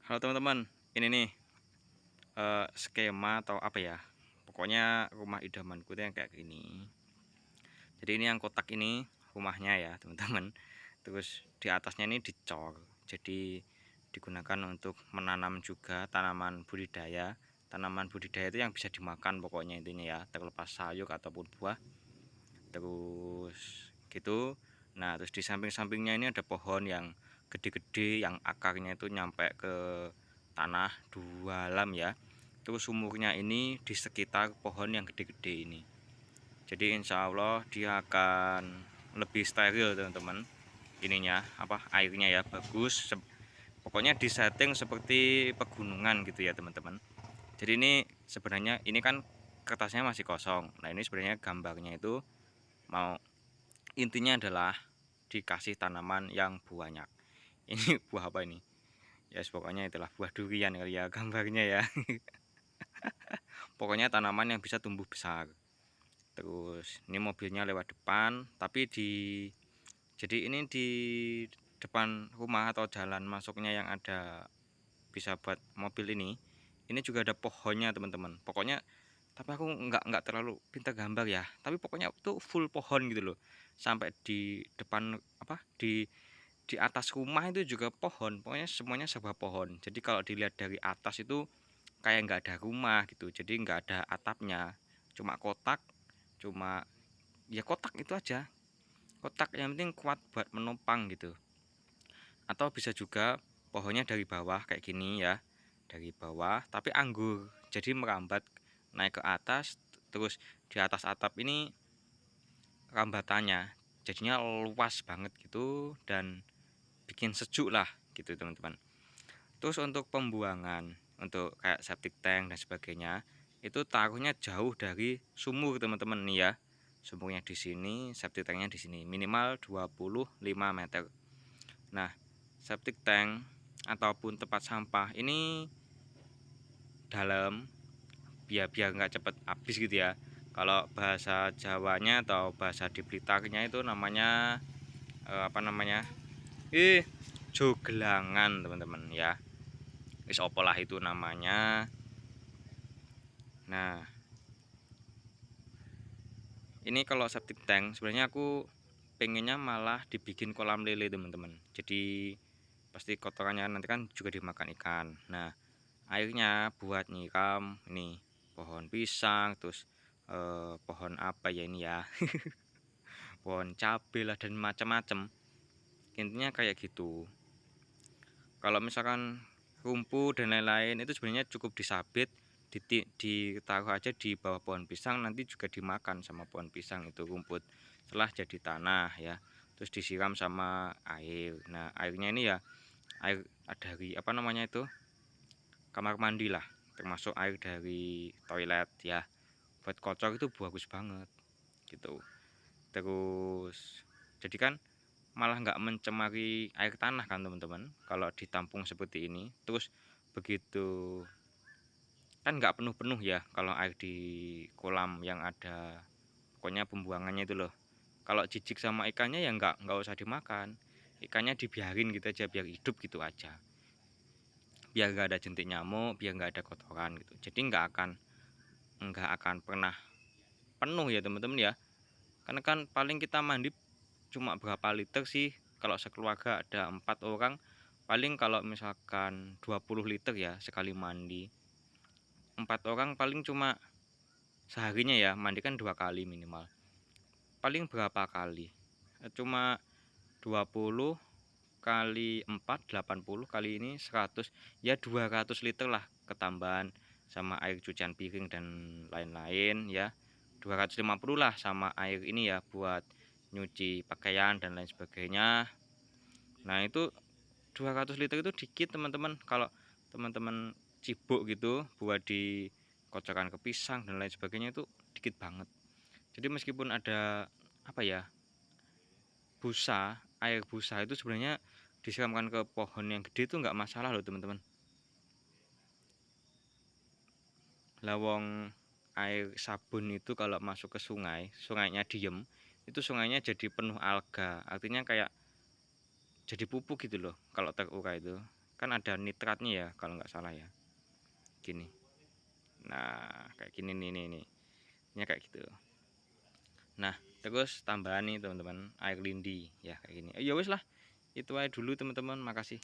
Halo teman-teman, ini nih skema atau apa ya? Pokoknya rumah idamanku tuh yang kayak gini. Jadi ini yang kotak ini rumahnya ya teman-teman. Terus di atasnya ini dicor. Jadi digunakan untuk menanam juga tanaman budidaya. Tanaman budidaya itu yang bisa dimakan pokoknya intinya ya, terlepas sayur ataupun buah. Terus gitu. Nah, terus di samping-sampingnya ini ada pohon yang gede-gede yang akarnya itu nyampe ke tanah 2 lam ya. Terus sumurnya ini di sekitar pohon yang gede-gede ini. Jadi insya Allah dia akan lebih steril teman-teman. Ininya apa airnya ya bagus. Pokoknya disetting seperti pegunungan gitu ya teman-teman. Jadi ini sebenarnya ini kan kertasnya masih kosong. Nah ini sebenarnya gambarnya itu mau intinya adalah dikasih tanaman yang banyak. Ini buah apa ini? Ya yes, pokoknya itulah buah durian kali ya gambarnya ya. Pokoknya tanaman yang bisa tumbuh besar. Terus ini mobilnya lewat depan, tapi jadi ini di depan rumah atau jalan masuknya yang ada bisa buat mobil ini juga ada pohonnya teman-teman. Pokoknya tapi aku nggak terlalu pintar gambar ya. Tapi pokoknya itu full pohon gitu loh. Sampai di depan apa di atas rumah itu juga pohon. Pokoknya semuanya serba pohon. Jadi kalau dilihat dari atas itu kayak nggak ada rumah gitu. Jadi nggak ada atapnya. Cuma kotak, cuma ya kotak itu aja. Kotak yang penting kuat buat menopang gitu. Atau bisa juga pohonnya dari bawah kayak gini ya. Dari bawah tapi anggur. Jadi merambat naik ke atas, terus di atas atap ini rambatannya jadinya luas banget gitu dan bikin sejuk lah gitu teman-teman. Terus untuk pembuangan untuk kayak septic tank dan sebagainya itu taruhnya jauh dari sumur teman-teman nih ya. Sumurnya di sini, septic tanknya di sini, minimal 25 meter. Nah, septic tank ataupun tempat sampah ini dalam biar nggak cepet habis gitu ya. Kalau bahasa Jawanya atau bahasa di Blitarnya itu namanya apa namanya? Jogelangan teman-teman ya. Wis opolah itu namanya. Nah, ini kalau septic tank sebenarnya aku pengennya malah dibikin kolam lele teman-teman. Jadi pasti kotorannya nanti kan juga dimakan ikan. Nah, airnya buat nyiram ini pohon pisang, terus pohon apa ya ini ya, pohon cabai lah dan macam-macam. Intinya kayak gitu. Kalau misalkan rumput dan lain-lain itu sebenarnya cukup disabit, ditaruh aja di bawah pohon pisang, nanti juga dimakan sama pohon pisang itu rumput setelah jadi tanah ya. Terus disiram sama air. Nah airnya ini ya air dari apa namanya itu kamar mandi lah, termasuk air dari toilet ya. Buat kocok itu bagus banget gitu. Terus jadi kan malah nggak mencemari air tanah kan teman-teman kalau ditampung seperti ini. Terus begitu kan nggak penuh-penuh ya kalau air di kolam yang ada pokoknya pembuangannya itu loh. Kalau jijik sama ikannya ya nggak usah dimakan, ikannya dibiarin gitu aja biar hidup gitu aja, biar nggak ada jentik nyamuk, biar nggak ada kotoran gitu. Jadi nggak akan pernah penuh ya teman-teman ya, karena kan paling kita mandi cuma berapa liter sih kalau sekeluarga ada 4 orang, paling kalau misalkan 20 liter ya sekali mandi. 4 orang paling cuma seharinya ya mandi kan 2 kali minimal, paling berapa kali cuma 20 kali 4 80 kali ini 100, ya 200 liter lah ketambahan sama air cucian piring dan lain-lain ya, 250 lah sama air ini ya buat nyuci pakaian dan lain sebagainya. Nah itu 200 liter itu dikit teman-teman, kalau teman-teman cibuk gitu buat di kocokan ke pisang dan lain sebagainya itu dikit banget. Jadi meskipun ada apa ya busa, air busa itu sebenarnya disiramkan ke pohon yang gede itu nggak masalah loh teman-teman. Lawang air sabun itu kalau masuk ke sungai, sungainya diem, itu sungainya jadi penuh alga, artinya kayak jadi pupuk gitu loh kalau terurai itu. kan ada nitratnya ya kalau nggak salah ya, gini. Nah kayak gini nih, ini kayak gitu. Nah terus tambahan nih teman-teman, air lindi ya kayak gini. Ya wis lah, itu aja dulu teman-teman, makasih.